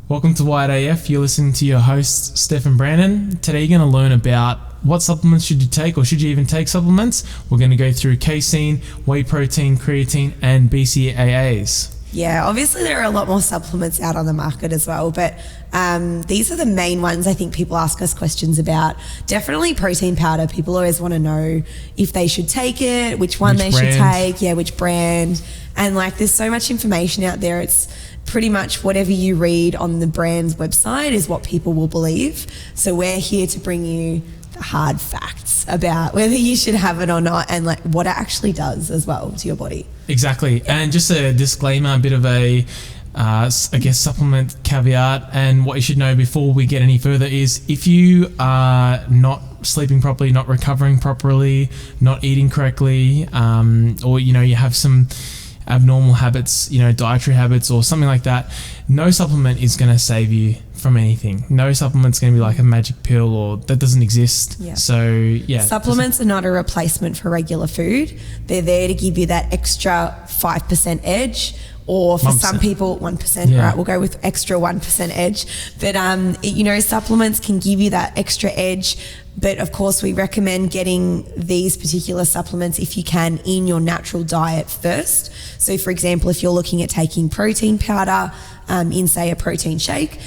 Welcome to Wide AF. You're listening to your hosts, Steph and Brandon. Today you're going to learn about what supplements should you take, or should you even take supplements. We're going to go through casein, whey protein, creatine, and BCAAs. Yeah, obviously there are a lot more supplements out on the market as well, but these are the main ones I think people ask us questions about. Definitely protein powder. People always want to know if they should take it, which brand should take, which brand. And there's so much information out there. It's pretty much whatever you read on the brand's website is what people will believe. So we're here to bring you the hard facts about whether you should have it or not, and what it actually does as well to your body. Exactly. And just a disclaimer, a bit of a supplement caveat, and what you should know before we get any further is if you are not sleeping properly, not recovering properly, not eating correctly, or you have some abnormal habits, dietary habits or something like that, no supplement is going to save you from anything. No supplement's going to be like a magic pill, or that doesn't exist. Yeah. So yeah, supplements are not a replacement for regular food. They're there to give you that extra 5% edge, or for 1%. Some people 1%. Yeah. Right, we'll go with extra 1% edge. But supplements can give you that extra edge. But of course, we recommend getting these particular supplements, if you can, in your natural diet first. So for example, if you're looking at taking protein powder in, say, a protein shake,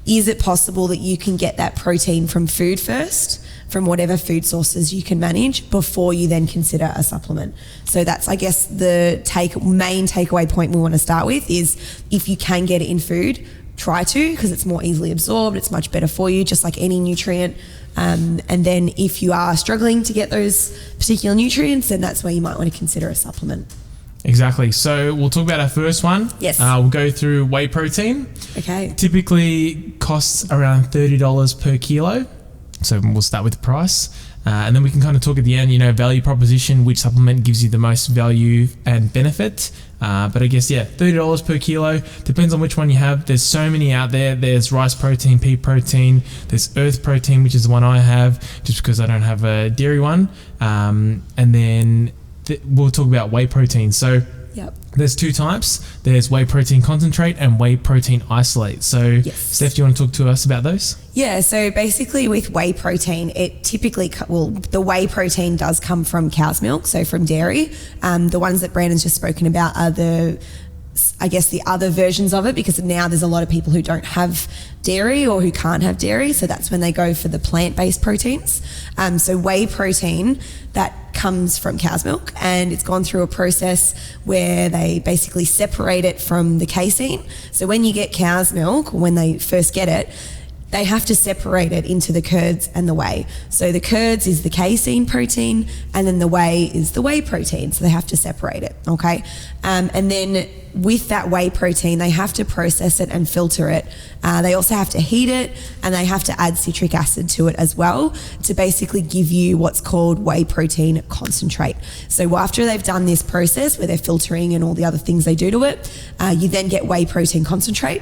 is it possible that you can get that protein from food first, from whatever food sources you can manage, before you then consider a supplement? So that's, I guess, the main takeaway point we want to start with is, if you can get it in food, try to, because it's more easily absorbed, it's much better for you, just like any nutrient. And then if you are struggling to get those particular nutrients, then that's where you might want to consider a supplement. Exactly. So we'll talk about our first one. Yes. We'll go through whey protein. Okay. Typically costs around $30 per kilo. So we'll start with the price. And then we can kind of talk at the end, value proposition, which supplement gives you the most value and benefit. But I guess, $30 per kilo. Depends on which one you have. There's so many out there. There's rice protein, pea protein. There's earth protein, which is the one I have, just because I don't have a dairy one. And then we'll talk about whey protein. So there's two types. There's whey protein concentrate and whey protein isolate. So yes. Steph, do you want to talk to us about those? Yeah, so basically with whey protein, it typically, the whey protein does come from cow's milk, so from dairy. The ones that Brandon's just spoken about are the other versions of it, because now there's a lot of people who don't have dairy or who can't have dairy, so that's when they go for the plant-based proteins. So whey protein, that comes from cow's milk, and it's gone through a process where they basically separate it from the casein. So when you get cow's milk, when they first get it, they have to separate it into the curds and the whey. So the curds is the casein protein, and then the whey is the whey protein. So they have to separate it, okay? And then with that whey protein, they have to process it and filter it. They also have to heat it, and they have to add citric acid to it as well, to basically give you what's called whey protein concentrate. So after they've done this process where they're filtering and all the other things they do to it, you then get whey protein concentrate,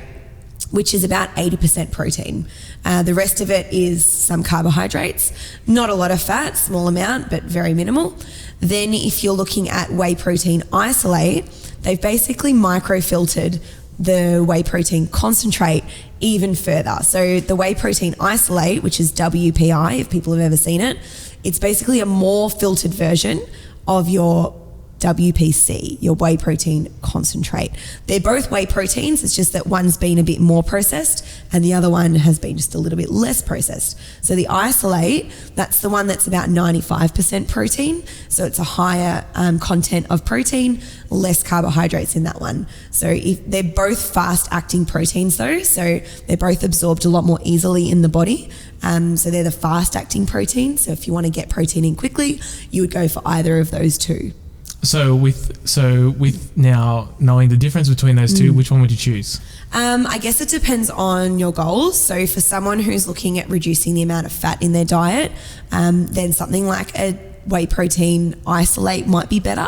which is about 80% protein. The rest of it is some carbohydrates, not a lot of fat, small amount, but very minimal. Then if you're looking at whey protein isolate, they've basically microfiltered the whey protein concentrate even further. So the whey protein isolate, which is WPI, if people have ever seen it, it's basically a more filtered version of your WPC, your whey protein concentrate. They're both whey proteins, it's just that one's been a bit more processed and the other one has been just a little bit less processed. So the isolate, that's the one that's about 95% protein, so it's a higher content of protein, less carbohydrates in that one. So they're both fast-acting proteins though, so they're both absorbed a lot more easily in the body. So they're the fast-acting proteins, so if you want to get protein in quickly, you would go for either of those two. So with now knowing the difference between those two, which one would you choose? I guess it depends on your goals. So for someone who's looking at reducing the amount of fat in their diet, then something like a whey protein isolate might be better.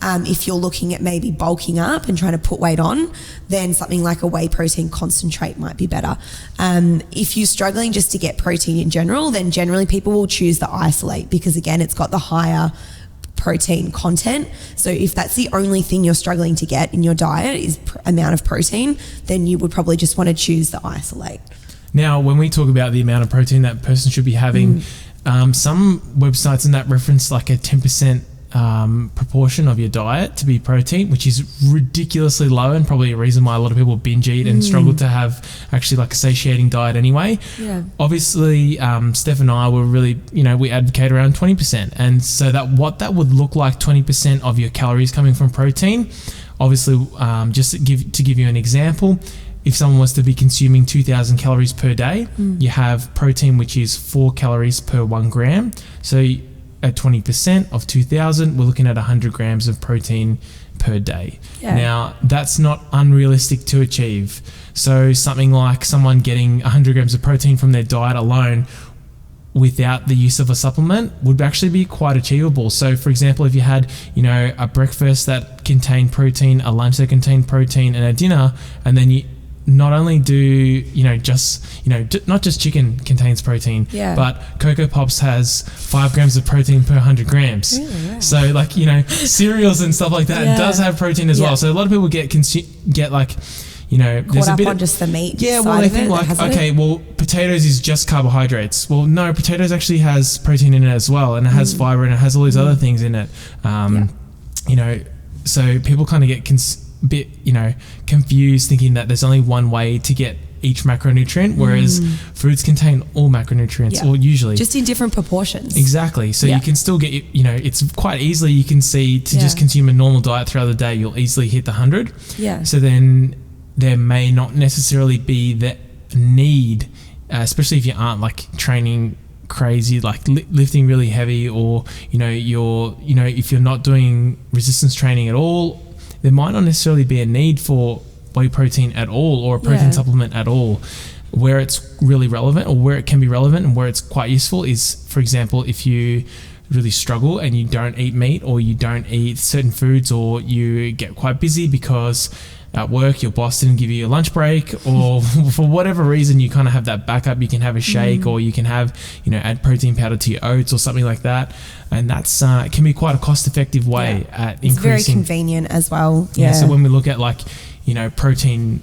If you're looking at maybe bulking up and trying to put weight on, then something like a whey protein concentrate might be better. If you're struggling just to get protein in general, then generally people will choose the isolate, because again, it's got the higher protein content. So if that's the only thing you're struggling to get in your diet is amount of protein, then you would probably just want to choose the isolate. Now, when we talk about the amount of protein that person should be having, some websites in that reference like a 10% proportion of your diet to be protein, which is ridiculously low and probably a reason why a lot of people binge eat and struggle to have actually like a satiating diet anyway. Yeah. Obviously, Steph and I were really, we advocate around 20%. And so what that would look like, 20% of your calories coming from protein. Obviously, just to give you an example, if someone was to be consuming 2,000 calories per day, you have protein, which is 4 calories per 1 gram. So at 20% of 2,000, we're looking at 100 grams of protein per day. Yeah. Now, that's not unrealistic to achieve. So something like someone getting 100 grams of protein from their diet alone without the use of a supplement would actually be quite achievable. So for example, if you had, a breakfast that contained protein, a lunch that contained protein, and a dinner, and then you not only do, not just chicken contains protein, but Cocoa Pops has 5 grams of protein per 100 grams. Really? Wow. So cereals and stuff like that does have protein as well. So a lot of people get there's a bit on just the meat. Yeah, well, they think potatoes is just carbohydrates. Well, no, potatoes actually has protein in it as well, and it has fiber, and it has all these other things in it. So people kind of get bit confused, thinking that there's only one way to get each macronutrient, whereas foods contain all macronutrients, or usually just in different proportions. Exactly. So you can still get, it's quite easily, you can see to just consume a normal diet throughout the day, you'll easily hit the 100. So then there may not necessarily be that need, especially if you aren't like training crazy, like lifting really heavy, or if you're not doing resistance training at all, there might not necessarily be a need for whey protein at all, or a protein supplement at all. Where it's really relevant, or where it can be relevant and where it's quite useful is, for example, if you really struggle and you don't eat meat, or you don't eat certain foods, or you get quite busy because at work your boss didn't give you a lunch break, or for whatever reason you kind of have that backup, you can have a shake, or you can have, add protein powder to your oats or something like that. And that's can be quite a cost-effective way at increasing. It's very convenient as well. So when we look at protein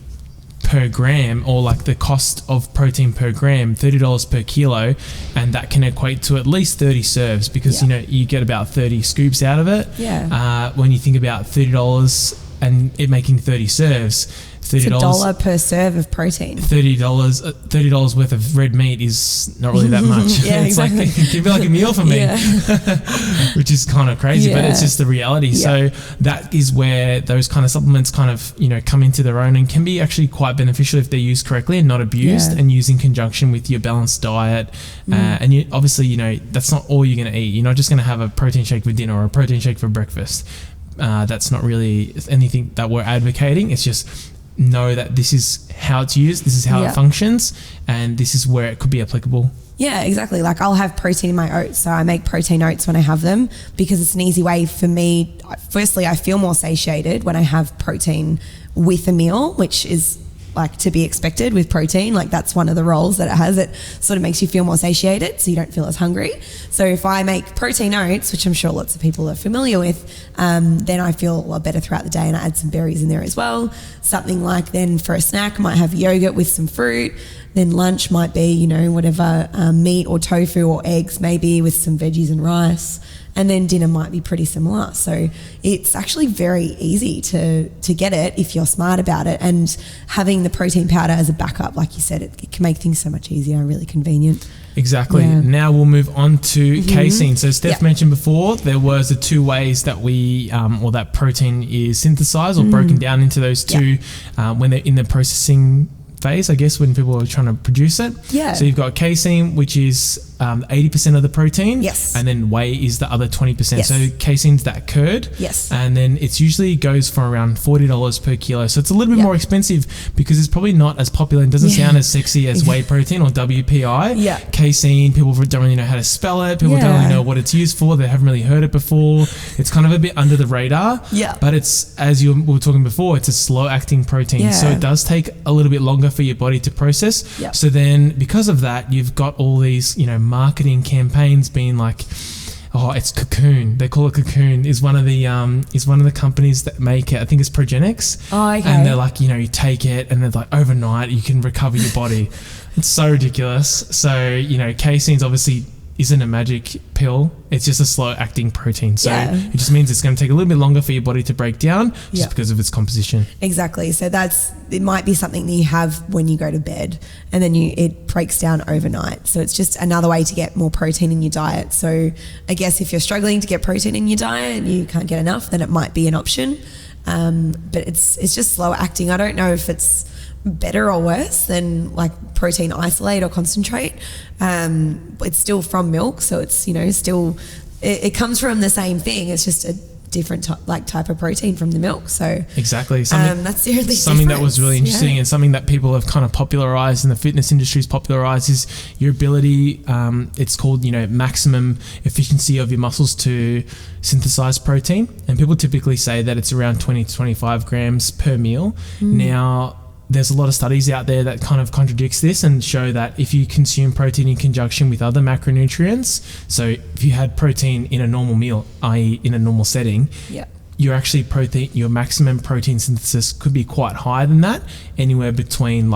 per gram, or like the cost of protein per gram, $30 per kilo, and that can equate to at least 30 serves, because you get about 30 scoops out of it. When you think about $30 and it making 30 serves, $30 it's $1 per serve of protein. $30 worth of red meat is not really that much. Exactly. It can be like a meal for me, which is kind of crazy, but it's just the reality. So that is where those kind of supplements kind of come into their own, and can be actually quite beneficial if they're used correctly and not abused, and used in conjunction with your balanced diet. And you, obviously, that's not all you're going to eat. You're not just going to have a protein shake for dinner or a protein shake for breakfast. That's not really anything that we're advocating. It's just know that this is how it's used, this is how it functions, and this is where it could be applicable. Yeah, exactly. Like I'll have protein in my oats. So I make protein oats when I have them, because it's an easy way for me. Firstly, I feel more satiated when I have protein with a meal, which is like to be expected with protein. Like that's one of the roles that it has. It sort of makes you feel more satiated, so you don't feel as hungry. So if I make protein oats, which I'm sure lots of people are familiar with, then I feel a lot better throughout the day, and I add some berries in there as well. Something like then for a snack, I might have yogurt with some fruit. Then lunch might be, whatever meat or tofu or eggs maybe with some veggies and rice. And then dinner might be pretty similar. So it's actually very easy to get it if you're smart about it. And having the protein powder as a backup, like you said, it can make things so much easier and really convenient. Exactly. Now we'll move on to casein. So Steph mentioned before there was the two ways that or that protein is synthesized or broken down into those two when they're in the processing phase, I guess, when people are trying to produce it. So you've got casein, which is 80% of the protein. And then whey is the other 20%. So casein's that curd. And then it's usually goes for around $40 per kilo. So it's a little bit more expensive because it's probably not as popular and doesn't sound as sexy as whey protein or WPI. Casein, people don't really know how to spell it. People don't really know what it's used for. They haven't really heard it before. It's kind of a bit under the radar. But it's, as we were talking before, it's a slow acting protein. So it does take a little bit longer for your body to process. So then because of that, you've got all these, marketing campaigns being like, it's Cocoon. They call it Cocoon. Is one of the companies that make it. I think it's Progenics. Oh, okay. And they're like, you take it and they're like overnight you can recover your body. It's so ridiculous. So, casein's obviously isn't a magic pill. It's just a slow acting protein. So it just means it's going to take a little bit longer for your body to break down just because of its composition. Exactly. So it might be something that you have when you go to bed and then it breaks down overnight. So it's just another way to get more protein in your diet. So I guess if you're struggling to get protein in your diet and you can't get enough, then it might be an option. But it's just slow acting. I don't know if it's better or worse than like protein isolate or concentrate. It's still from milk, so it's still it comes from the same thing. It's just a different type of protein from the milk. So exactly, that's the only something difference. That was really interesting and something that people have kind of popularized and the fitness industry's popularized is your ability. It's called maximum efficiency of your muscles to synthesize protein, and people typically say that it's around 20 to 25 grams per meal. Now, there's a lot of studies out there that kind of contradicts this and show that if you consume protein in conjunction with other macronutrients, so if you had protein in a normal meal, i.e. in a normal setting, your maximum protein synthesis could be quite higher than that, anywhere between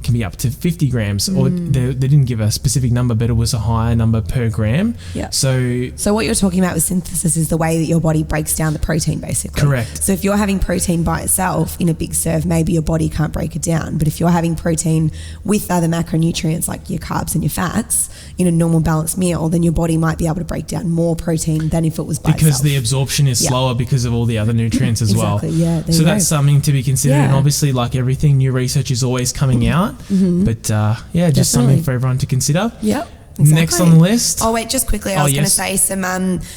can be up to 50 grams or they didn't give a specific number, but it was a higher number per gram. So what you're talking about with synthesis is the way that your body breaks down the protein, basically. Correct. So if you're having protein by itself in a big serve, maybe your body can't break it down, but if you're having protein with other macronutrients like your carbs and your fats in a normal balanced meal, then your body might be able to break down more protein than if it was by itself. Because the absorption is slower because of all the other nutrients as well. So that's something to be considered. And obviously, like everything, new research is always coming out. But just something for everyone to consider. Exactly. Next on the list. Oh wait, just quickly, I was going to say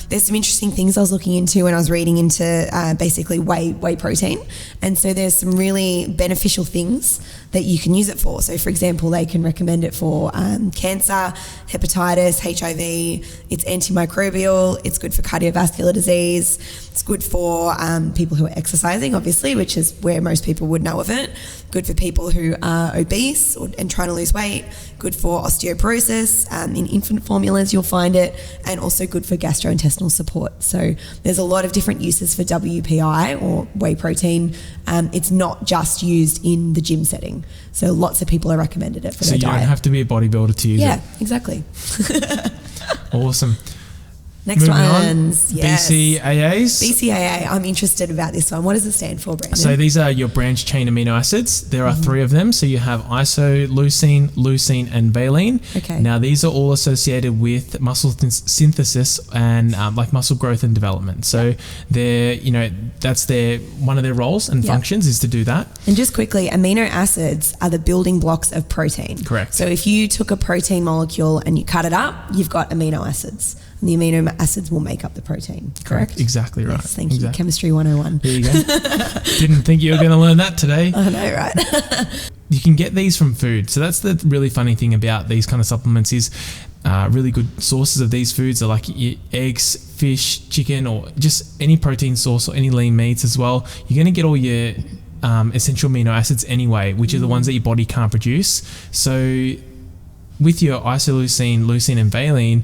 there's some interesting things I was looking into when I was reading into basically whey protein, and so there's some really beneficial things that you can use it for. So for example, they can recommend it for cancer, hepatitis, HIV. It's antimicrobial. It's good for cardiovascular disease. It's good for people who are exercising, obviously, which is where most people would know of it. Good for people who are obese and trying to lose weight. Good for osteoporosis. In infant formulas, you'll find it, and also good for gastrointestinal support. So there's a lot of different uses for WPI or whey protein. It's not just used in the gym setting. So lots of people are recommended it for their diet. So you don't have to be a bodybuilder to use it. Yeah, exactly. Awesome. Next ones, BCAAs. BCAA, I'm interested about this one. What does it stand for, Brandon? So these are your branch chain amino acids. There are 3 of them. So you have isoleucine, leucine, and valine. Okay. Now these are all associated with muscle synthesis and muscle growth and development. So they're, that's one of their roles and functions is to do that. And just quickly, amino acids are the building blocks of protein. Correct. So if you took a protein molecule and you cut it up, you've got amino acids. And the amino acids will make up the protein, correct? Exactly right. Yes, thank you. Chemistry 101. There you go. Didn't think you were going to learn that today. I know, right? You can get these from food. So that's the really funny thing about these kind of supplements is really good sources of these foods are like eggs, fish, chicken, or just any protein source or any lean meats as well. You're going to get all your essential amino acids anyway, which are the ones that your body can't produce. So with your isoleucine, leucine, and valine,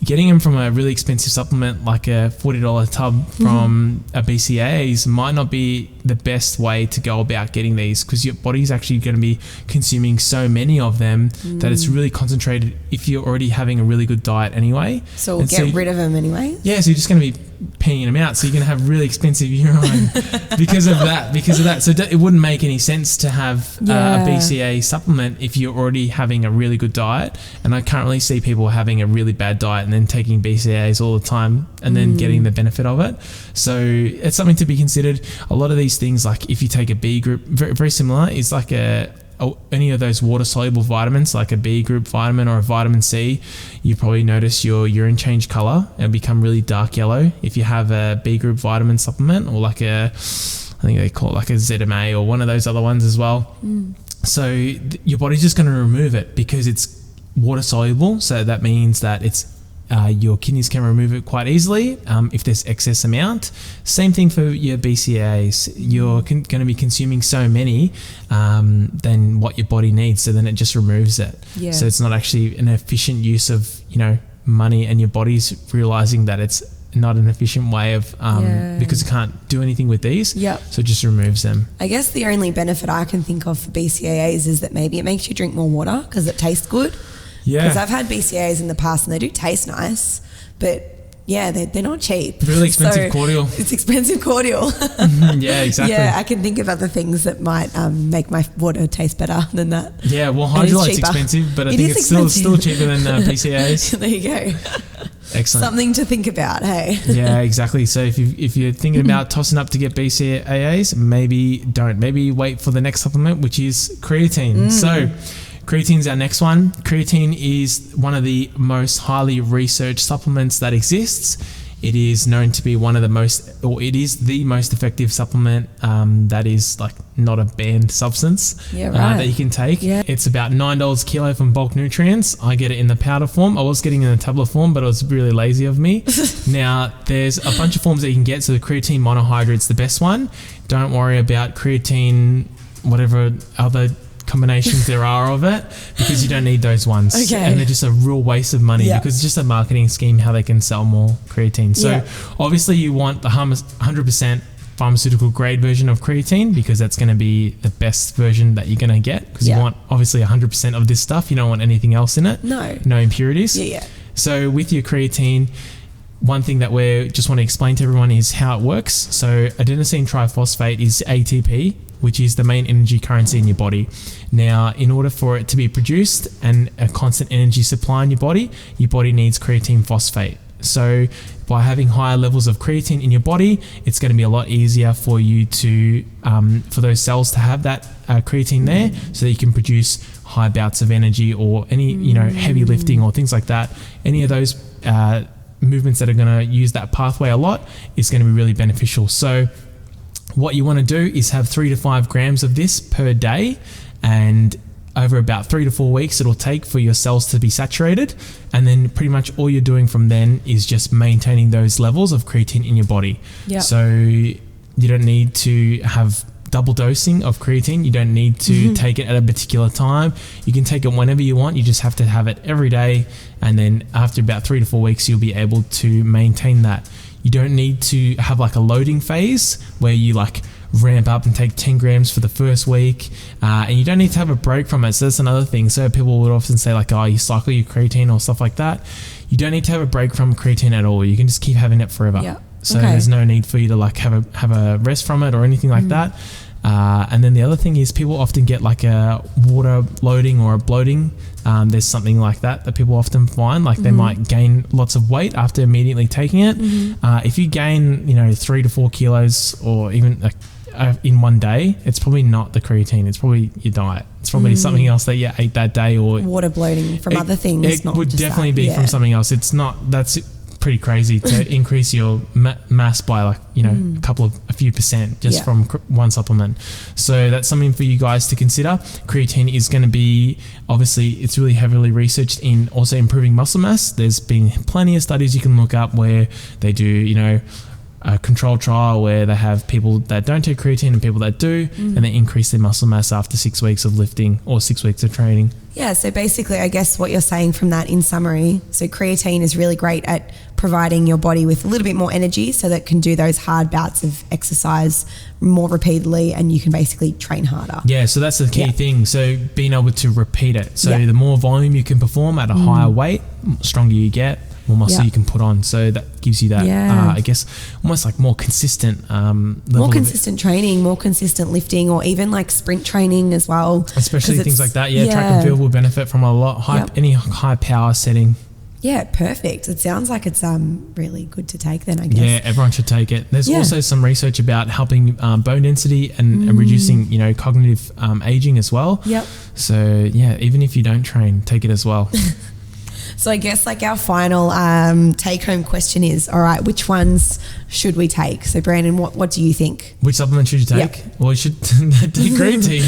getting them from a really expensive supplement like a $40 tub from a BCAAs might not be the best way to go about getting these, because your body's actually going to be consuming so many of them that it's really concentrated if you're already having a really good diet anyway. So we'll get rid of them anyway? Yeah, so you're just going to be peeing them out. So you're going to have really expensive urine because of that. So it wouldn't make any sense to have a BCAA supplement if you're already having a really good diet. And I can't really see people having a really bad diet and then taking BCAAs all the time and then getting the benefit of it. So it's something to be considered. A lot of these things, like if you take a B group, very, very similar, is like any of those water soluble vitamins, like a B group vitamin or a vitamin C, you probably notice your urine change color and become really dark yellow. If you have a B group vitamin supplement or like I think they call it like a ZMA or one of those other ones as well. So your body's just going to remove it because it's water soluble. So that means that it's your kidneys can remove it quite easily if there's excess amount. Same thing for your BCAAs. You're going to be consuming so many than what your body needs, so then it just removes it. So it's not actually an efficient use of money and your body's realizing that it's not an efficient way of because it can't do anything with these. So it just removes them. I guess the only benefit I can think of for BCAAs is that maybe it makes you drink more water because it tastes good. Because I've had BCAAs in the past and they do taste nice, but they're not cheap. Really expensive cordial. It's expensive cordial. Yeah, exactly. Yeah, I can think of other things that might make my water taste better than that. Yeah, well, hydrolyte's expensive, but I think it's still cheaper than BCAAs. There you go. Excellent. Something to think about, hey? Yeah, exactly. So if you're thinking about tossing up to get BCAAs, maybe don't. Maybe wait for the next supplement, which is creatine. So creatine's our next one. Creatine is one of the most highly researched supplements that exists. It is known to be it is the most effective supplement that is like not a banned substance that you can take. Yeah. It's about $9 a kilo from Bulk Nutrients. I get it in the powder form. I was getting it in the tablet form, but it was really lazy of me. Now, there's a bunch of forms that you can get. So the creatine monohydrate's the best one. Don't worry about creatine, whatever other combinations there are of it, because you don't need those ones. And they're just a real waste of money because it's just a marketing scheme how they can sell more creatine. So obviously you want the 100% pharmaceutical grade version of creatine because that's going to be the best version that you're going to get, because you want obviously 100% of this stuff. You don't want anything else in it. No impurities. So with your creatine, one thing that we just want to explain to everyone is how it works. So adenosine triphosphate is ATP, which is the main energy currency in your body. Now, in order for it to be produced and a constant energy supply in your body needs creatine phosphate. So by having higher levels of creatine in your body, it's going to be a lot easier for you to, for those cells to have that creatine there, so that you can produce high bouts of energy or any, heavy lifting or things like that. Any of those movements that are going to use that pathway a lot is going to be really beneficial. So what you want to do is have 3 to 5 grams of this per day, and over about 3 to 4 weeks it'll take for your cells to be saturated, and then pretty much all you're doing from then is just maintaining those levels of creatine in your body. So you don't need to have double dosing of creatine. You don't need to take it at a particular time. You can take it whenever you want. You just have to have it every day, and then after about 3 to 4 weeks you'll be able to maintain that. You don't need to have like a loading phase where you like ramp up and take 10 grams for the first week, and you don't need to have a break from it. So that's another thing. So people would often say like, oh, you cycle your creatine or stuff like that. You don't need to have a break from creatine at all. You can just keep having it forever. So there's no need for you to like have a rest from it or anything like that. And then the other thing is people often get like a water loading or a bloating. There's something like that people often find, like they might gain lots of weight after immediately taking it. If you gain 3 to 4 kilos or even in one day, it's probably not the creatine, it's probably your diet. It's probably something else that you ate that day, or water bloating from other things. It would definitely be from something else. It's not, that's pretty crazy to increase your mass by like a few percent just from one supplement. So that's something for you guys to consider. Creatine is going to be, obviously it's really heavily researched in also improving muscle mass. There's been plenty of studies you can look up where they do a control trial where they have people that don't take creatine and people that do, and they increase their muscle mass after 6 weeks of lifting or 6 weeks of training. Yeah, so basically I guess what you're saying from that in summary, so creatine is really great at providing your body with a little bit more energy so that it can do those hard bouts of exercise more repeatedly, and you can basically train harder. Yeah, so that's the key thing. So being able to repeat it. So the more volume you can perform at a higher weight, stronger you get, more muscle you can put on. So that gives you that, I guess, almost like more consistent level. More consistent training, more consistent lifting, or even like sprint training as well. Especially things like that. Yeah, track and field will benefit from a lot. Any high power setting. Yeah, perfect. It sounds like it's really good to take then, I guess. Yeah, everyone should take it. There's also some research about helping bone density and reducing, cognitive aging as well. So yeah, even if you don't train, take it as well. So I guess like our final take-home question is, all right, which ones should we take? So Brandon, what do you think? Which supplement should you take? Well, you should take creatine.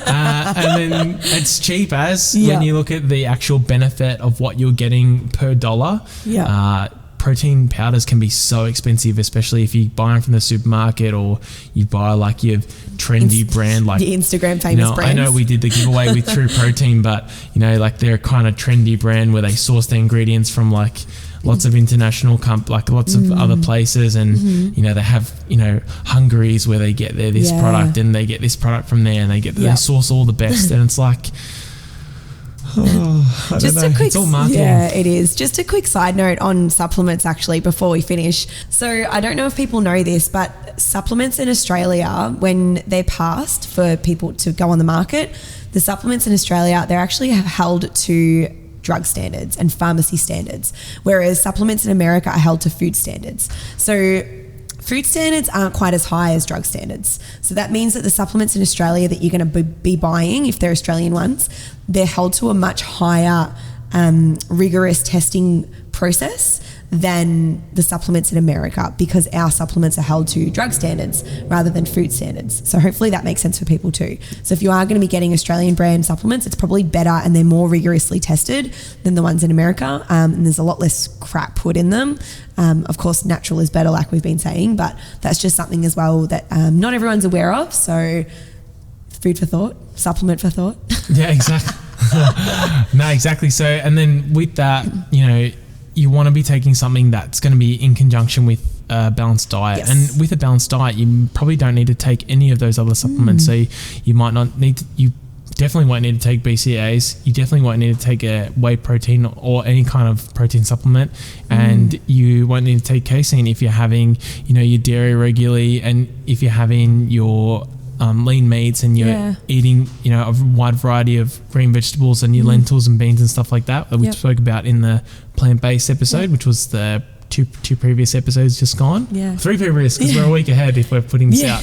And then it's cheap when you look at the actual benefit of what you're getting per dollar. protein powders can be so expensive, especially if you buy them from the supermarket or you buy like your trendy brand, like the Instagram famous brands. I know we did the giveaway with True Protein, but like they're a kind of trendy brand where they source the ingredients from like lots of international lots of other places, and they have Hungary's where they get this product, and they get this product from there, and they source all the best, and it's like it's all marketing. Yeah, it is. Just a quick side note on supplements actually before we finish. So I don't know if people know this, but supplements in Australia, when they're passed for people to go on the market, the supplements in Australia, they're actually held to drug standards and pharmacy standards, whereas supplements in America are held to food standards. So food standards aren't quite as high as drug standards. So that means that the supplements in Australia that you're going to be buying, if they're Australian ones, they're held to a much higher rigorous testing process than the supplements in America, because our supplements are held to drug standards rather than food standards. So hopefully that makes sense for people too. So if you are going to be getting Australian brand supplements, it's probably better and they're more rigorously tested than the ones in America, and there's a lot less crap put in them. Of course, natural is better, like we've been saying, but that's just something as well that not everyone's aware of. So food for thought, supplement for thought. Yeah, exactly. No, exactly. So, and then with that, you want to be taking something that's going to be in conjunction with a balanced diet. Yes. And with a balanced diet, you probably don't need to take any of those other supplements. So you might not need to, you definitely won't need to take BCAAs. You definitely won't need to take a whey protein or any kind of protein supplement. And you won't need to take casein if you're having, your dairy regularly, and if you're having your lean meats, and you're eating, a wide variety of green vegetables and your lentils and beans and stuff like that we spoke about in the plant-based episode, which was the two previous episodes just gone. 3 previous, because we're a week ahead if we're putting this out.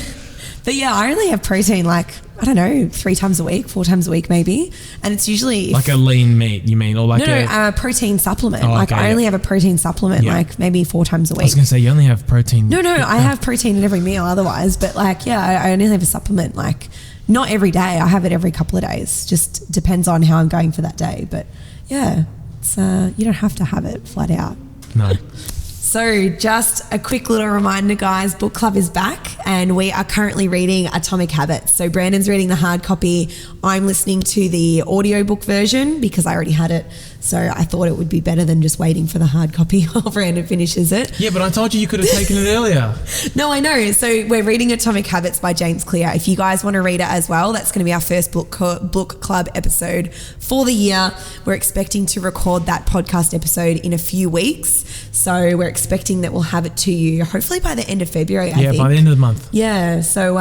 But I only have protein 3 times a week, 4 times a week maybe, and it's usually like a lean meat, you mean, or like a protein supplement. Okay, I only have a protein supplement maybe 4 times a week. I was going to say you only have protein. No, I have protein in every meal otherwise, but I only have a supplement not every day. I have it every couple of days. Just depends on how I'm going for that day. But it's you don't have to have it flat out. No. So just a quick little reminder, guys, book club is back and we are currently reading Atomic Habits. So Brandon's reading the hard copy. I'm listening to the audiobook version because I already had it. So I thought it would be better than just waiting for the hard copy while Brandon finishes it. Yeah, but I told you could have taken it earlier. No, I know. So we're reading Atomic Habits by James Clear. If you guys want to read it as well, that's going to be our first book club episode for the year. We're expecting to record that podcast episode in a few weeks. So we're expecting that we'll have it to you hopefully by the end of February, I think. Yeah, by the end of the month. Yeah, so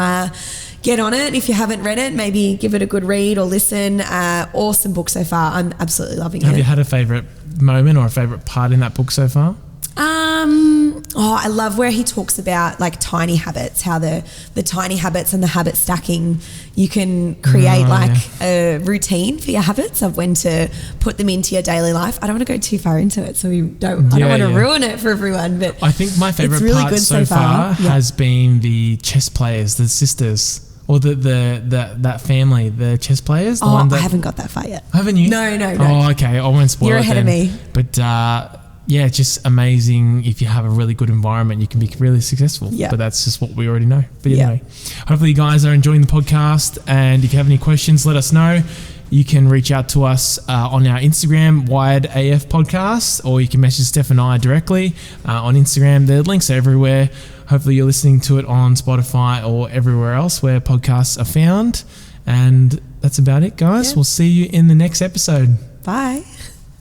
get on it. If you haven't read it, maybe give it a good read or listen. Awesome book so far. I'm absolutely loving it. Have you had a favourite moment or a favourite part in that book so far? I love where he talks about tiny habits, how the tiny habits and the habit stacking, you can create a routine for your habits of when to put them into your daily life. I don't want to go too far into it, so I don't want to ruin it for everyone. But I think my favourite really part so far has been the chess players, the sisters. Or that family, the chess players. The one that, I haven't got that far yet. Haven't you? No. Oh, okay. I won't spoil it. You're ahead of me. But it's just amazing. If you have a really good environment, you can be really successful. Yeah. But that's just what we already know. But anyway, hopefully you guys are enjoying the podcast. And if you have any questions, let us know. You can reach out to us on our Instagram, WiredAF Podcast, or you can message Steph and I directly on Instagram. The links are everywhere. Hopefully you're listening to it on Spotify or everywhere else where podcasts are found. And that's about it, guys. We'll see you in the next episode. Bye.